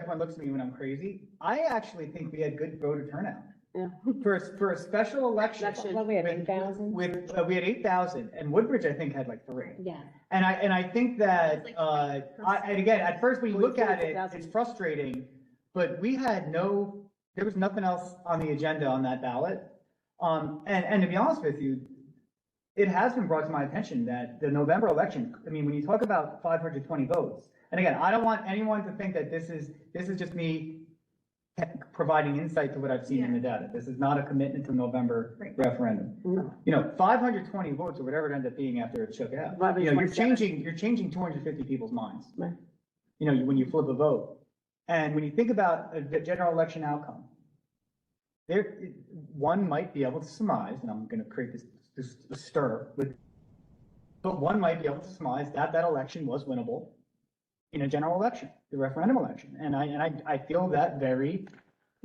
everyone looks at me when I'm crazy. I actually think we had good voter turnout. Yeah. For a special election. What, we had 8,000? We had 8,000, and Woodbridge, I think, had like 3. Yeah. And I think that, It's like 20%. and again, at first when you look at it, 44,000. it's frustrating, but there was nothing else on the agenda on that ballot. And to be honest with you, it has been brought to my attention that the November election, I mean, when you talk about 520 votes, and again, I don't want anyone to think that this is just me providing insight to what I've seen in the data. This is not a commitment to November referendum. No. You know, 520 votes or whatever it ended up being after it shook out. You know, you're changing 250 people's minds. Right. You know, when you flip a vote. And when you think about the general election outcome, one might be able to surmise, and I'm going to create this stir with, but one might be able to surmise that election was winnable in a general election, the referendum election. And I feel that very,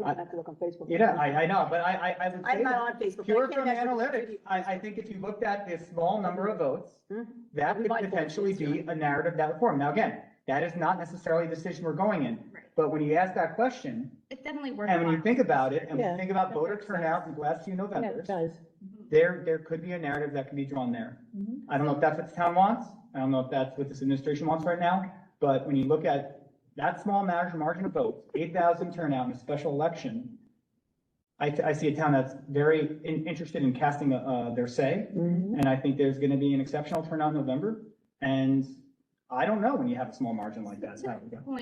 I have to look on Facebook. yeah, I know, but I would say I'm not that on Facebook. pure I can't from imagine analytics, I think if you looked at this small number of votes, that could potentially be a narrative that would form. Now, again, that is not necessarily the decision we're going in. Right. But when you ask that question, It's definitely worth. and when you think about it, and when Yeah. you think about voter turnout in the last few Yeah, it Novembers, does. there could be a narrative that can be drawn there. I don't know if that's what the town wants. I don't know if that's what this administration wants right now. But when you look at that small margin of votes, 8,000 turnout in a special election, I see a town that's very interested in casting their say. And I think there's going to be an exceptional turnout in November. And I don't know when you have a small margin like that. How it would go.